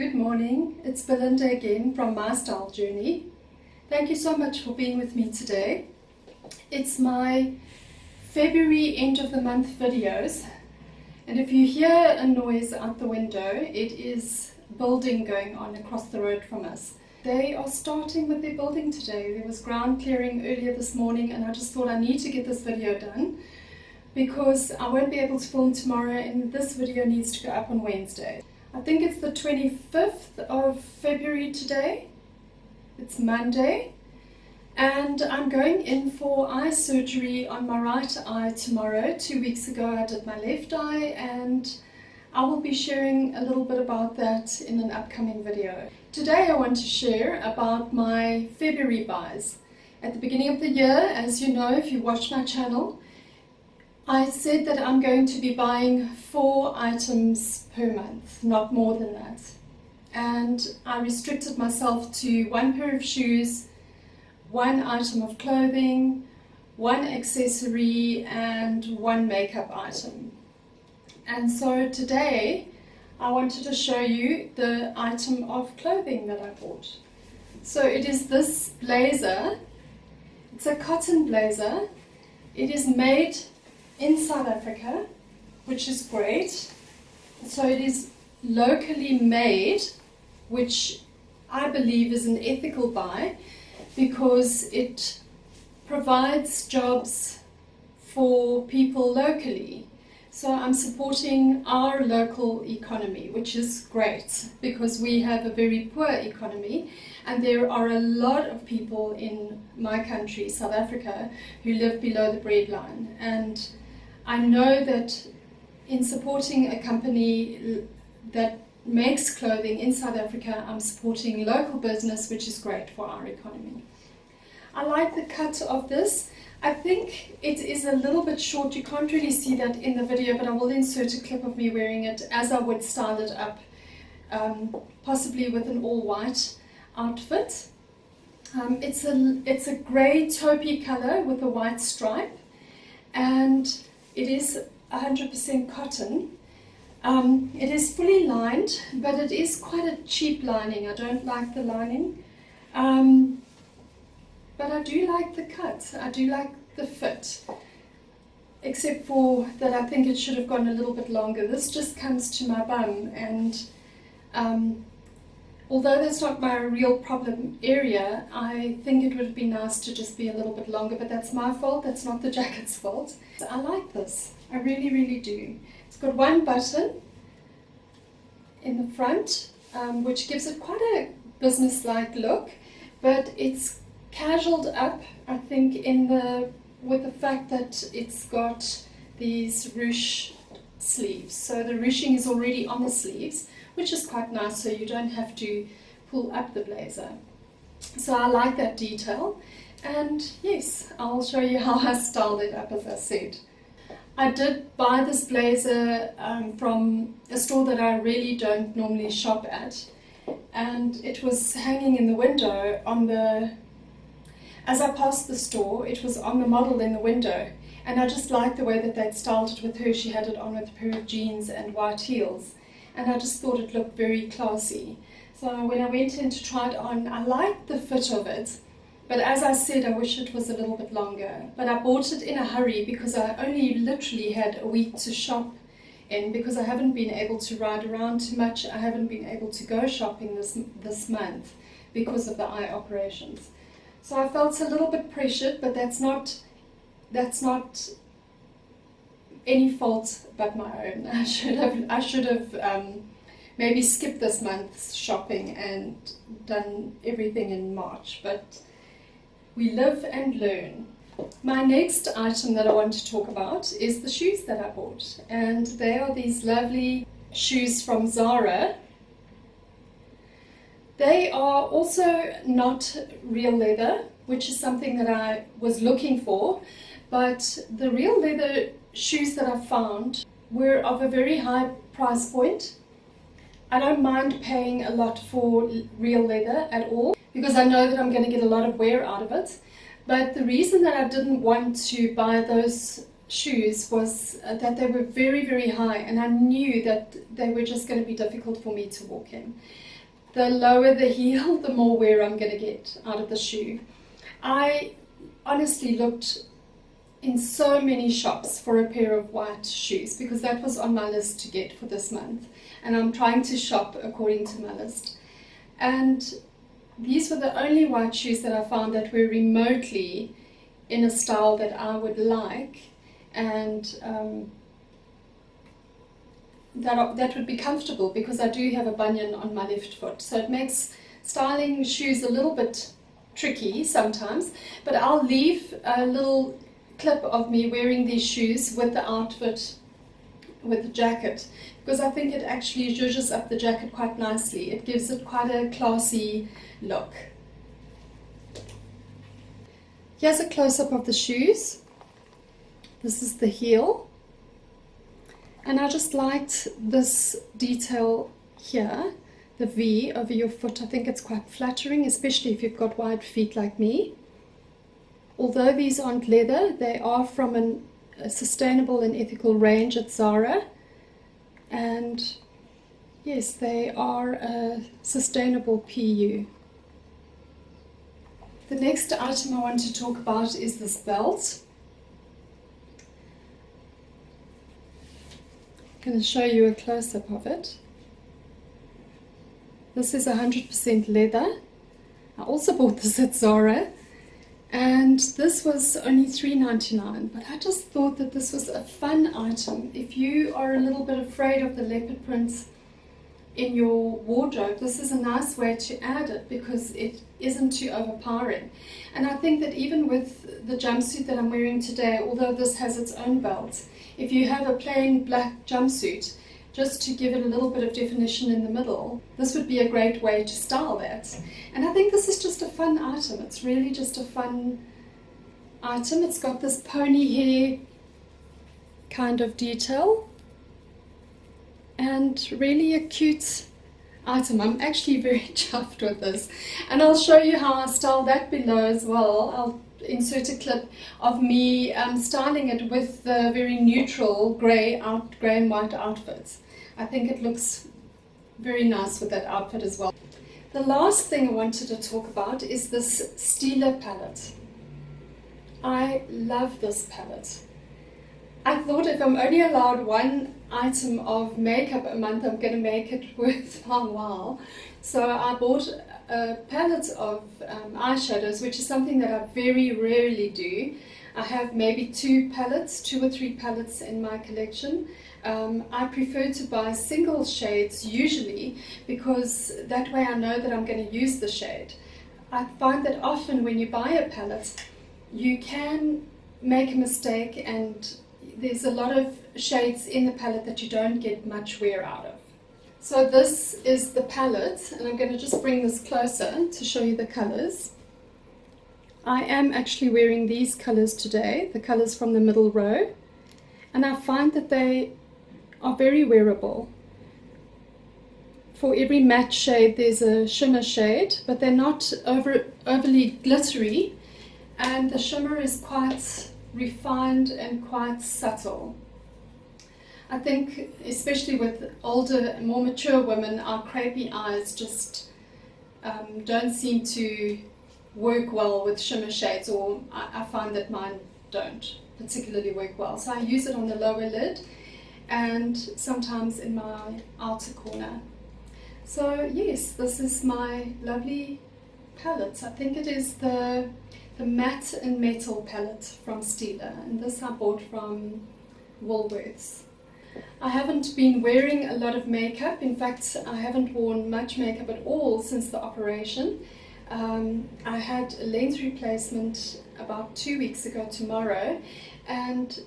Good morning, it's Belinda again from My Style Journey. Thank you so much for being with me today. It's my February end of the month videos, and if you hear a noise out the window, it is building going on across the road from us. They are starting with their building today. There was ground clearing earlier this morning and I just thought I need to get this video done because I won't be able to film tomorrow and this video needs to go up on Wednesday. I think it's the 25th of February today. It's Monday. And I'm going in for eye surgery on my right eye tomorrow. 2 weeks ago I did my left eye and I will be sharing a little bit about that in an upcoming video. Today I want to share about my February buys. At the beginning of the year, as you know if you watch my channel, I said that I'm going to be buying 4 items per month, not more than that. And I restricted myself to 1 pair of shoes, 1 item of clothing, 1 accessory and 1 makeup item. And so today I wanted to show you the item of clothing that I bought. So it is this blazer. It's a cotton blazer. It is made in South Africa, which is great. So it is locally made, which I believe is an ethical buy because it provides jobs for people locally. So I'm supporting our local economy, which is great because we have a very poor economy and there are a lot of people in my country, South Africa, who live below the breadline. And I know that in supporting a company that makes clothing in South Africa, I'm supporting local business, which is great for our economy. I like the cut of this. I think it is a little bit short. You can't really see that in the video, but I will insert a clip of me wearing it as I would style it up, possibly with an all-white outfit. It's a grey taupey colour with a white stripe, and it is 100% cotton. It is fully lined, but it is quite a cheap lining. I don't like the lining. But I do like the cut, I do like the fit, except for that I think it should have gone a little bit longer. This just comes to my bum, and although that's not my real problem area, I think it would be nice to just be a little bit longer, but that's my fault, that's not the jacket's fault. So I like this, I really, really do. It's got 1 button in the front, which gives it quite a business-like look, but it's casualed up, I think, with the fact that it's got these ruche sleeves. So the ruching is already on the sleeves, which is quite nice, so you don't have to pull up the blazer. So I like that detail, and yes, I'll show you how I styled it up, as I said. I did buy this blazer from a store that I really don't normally shop at, and it was hanging in the window as I passed the store, it was on the model in the window, and I just liked the way that they'd styled it with her. She had it on with a pair of jeans and white heels, and I just thought it looked very classy. So when I went in to try it on, I liked the fit of it, but as I said, I wish it was a little bit longer. But I bought it in a hurry because I only literally had a week to shop in because I haven't been able to ride around too much. I haven't been able to go shopping this month because of the eye operations. So I felt a little bit pressured, but that's not any fault but my own. I should have maybe skipped this month's shopping and done everything in March, but we live and learn. My next item that I want to talk about is the shoes that I bought, and they are these lovely shoes from Zara. They are also not real leather, which is something that I was looking for, but the real leather shoes that I found were of a very high price point. I don't mind paying a lot for real leather at all because I know that I'm going to get a lot of wear out of it, but the reason that I didn't want to buy those shoes was that they were very, very high, and I knew that they were just going to be difficult for me to walk in. the lower the heel, the more wear I'm going to get out of the shoe. I honestly looked in so many shops for a pair of white shoes because that was on my list to get for this month, and I'm trying to shop according to my list. And these were the only white shoes that I found that were remotely in a style that I would like, and that would be comfortable because I do have a bunion on my left foot, so it makes styling shoes a little bit tricky sometimes. But I'll leave a little clip of me wearing these shoes with the outfit, with the jacket, because I think it actually zhuzhes up the jacket quite nicely. It gives it quite a classy look. Here's a close-up of the shoes. This is the heel, and I just liked this detail here, the V over your foot. I think it's quite flattering, especially if you've got wide feet like me. Although these aren't leather, they are from a sustainable and ethical range at Zara, and yes, they are a sustainable PU. The next item I want to talk about is this belt. I'm going to show you a close-up of it. This is 100% leather. I also bought this at Zara, and this was only $3.99, but I just thought that this was a fun item. If you are a little bit afraid of the leopard prints in your wardrobe, this is a nice way to add it because it isn't too overpowering. And I think that even with the jumpsuit that I'm wearing today, although this has its own belt, if you have a plain black jumpsuit, just to give it a little bit of definition in the middle, this would be a great way to style that. And I think this is just a fun item. It's really just a fun item. It's got this pony hair kind of detail, and really a cute item. I'm actually very chuffed with this, and I'll show you how I style that below as well. I'll insert a clip of me styling it with the very neutral grey and white outfits. I think it looks very nice with that outfit as well. The last thing I wanted to talk about is this Stila palette. I love this palette. I thought if I'm only allowed one item of makeup a month, I'm going to make it worth my while. So I bought a palette of eyeshadows, which is something that I very rarely do. I have maybe two or three palettes in my collection. I prefer to buy single shades usually, because that way I know that I'm going to use the shade. I find that often when you buy a palette, you can make a mistake and there's a lot of shades in the palette that you don't get much wear out of. So this is the palette, and I'm going to just bring this closer to show you the colors. I am actually wearing these colors today, the colors from the middle row, and I find that they are very wearable. For every matte shade there's a shimmer shade, but they're not overly glittery, and the shimmer is quite refined and quite subtle. I think especially with older, more mature women, our crepey eyes just don't seem to work well with shimmer shades, or I find that mine don't particularly work well. So I use it on the lower lid and sometimes in my outer corner. So yes, this is my lovely palette. I think it is the matte and metal palette from Stila, and this I bought from Woolworths. I haven't been wearing a lot of makeup. In fact, I haven't worn much makeup at all since the operation. I had a lens replacement about 2 weeks ago tomorrow, and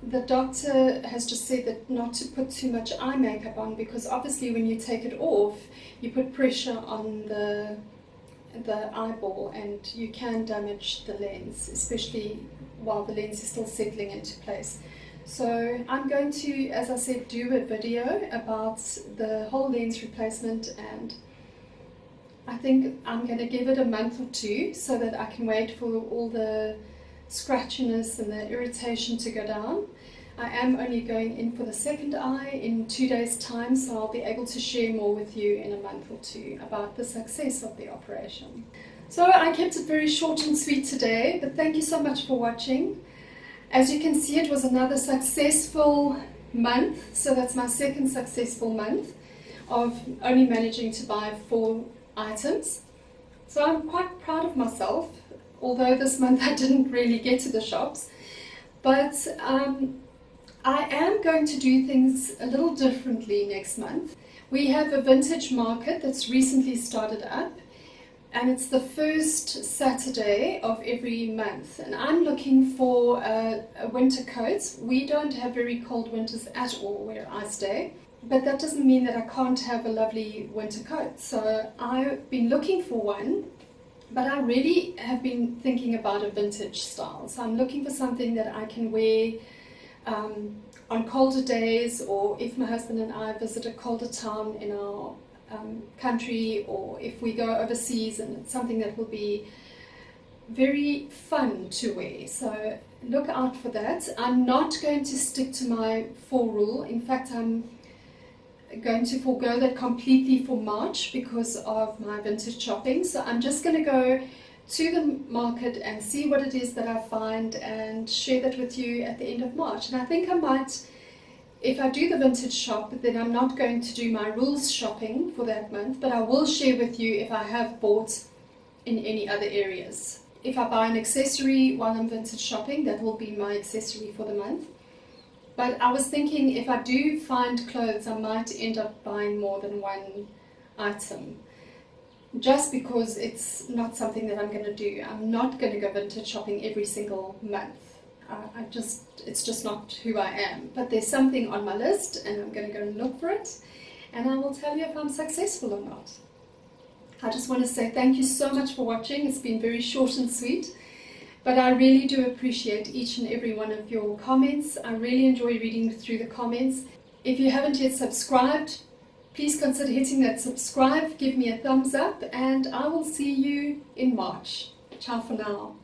the doctor has just said that not to put too much eye makeup on, because obviously when you take it off, you put pressure on the eyeball and you can damage the lens, especially while the lens is still settling into place. So I'm going to, as I said, do a video about the whole lens replacement, and I think I'm going to give it a month or two so that I can wait for all the scratchiness and the irritation to go down. I am only going in for the second eye in 2 days' time, so I'll be able to share more with you in a month or two about the success of the operation. So I kept it very short and sweet today, but thank you so much for watching. As you can see, it was another successful month, so that's my second successful month of only managing to buy 4 items. So I'm quite proud of myself, although this month I didn't really get to the shops. But I am going to do things a little differently next month. We have a vintage market that's recently started up, and it's the first Saturday of every month, and I'm looking for a winter coat. We don't have very cold winters at all where I stay, but that doesn't mean that I can't have a lovely winter coat. So I've been looking for one, but I really have been thinking about a vintage style. So I'm looking for something that I can wear on colder days, or if my husband and I visit a colder town in our country, or if we go overseas, and it's something that will be very fun to wear. So look out for that. I'm not going to stick to my 4 rule. In fact, I'm going to forego that completely for March because of my vintage shopping. So I'm just going to go to the market and see what it is that I find and share that with you at the end of March. And I think I might, if I do the vintage shop, then I'm not going to do my rules shopping for that month, but I will share with you if I have bought in any other areas. If I buy an accessory while I'm vintage shopping, that will be my accessory for the month. But I was thinking, if I do find clothes, I might end up buying more than 1 item, just because it's not something that I'm going to do. I'm not going to go vintage shopping every single month. It's just not who I am. But there's something on my list, and I'm going to go and look for it, and I will tell you if I'm successful or not. I just want to say thank you so much for watching. It's been very short and sweet, but I really do appreciate each and every one of your comments. I really enjoy reading through the comments. If you haven't yet subscribed, please consider hitting that subscribe, give me a thumbs up, and I will see you in March. Ciao for now.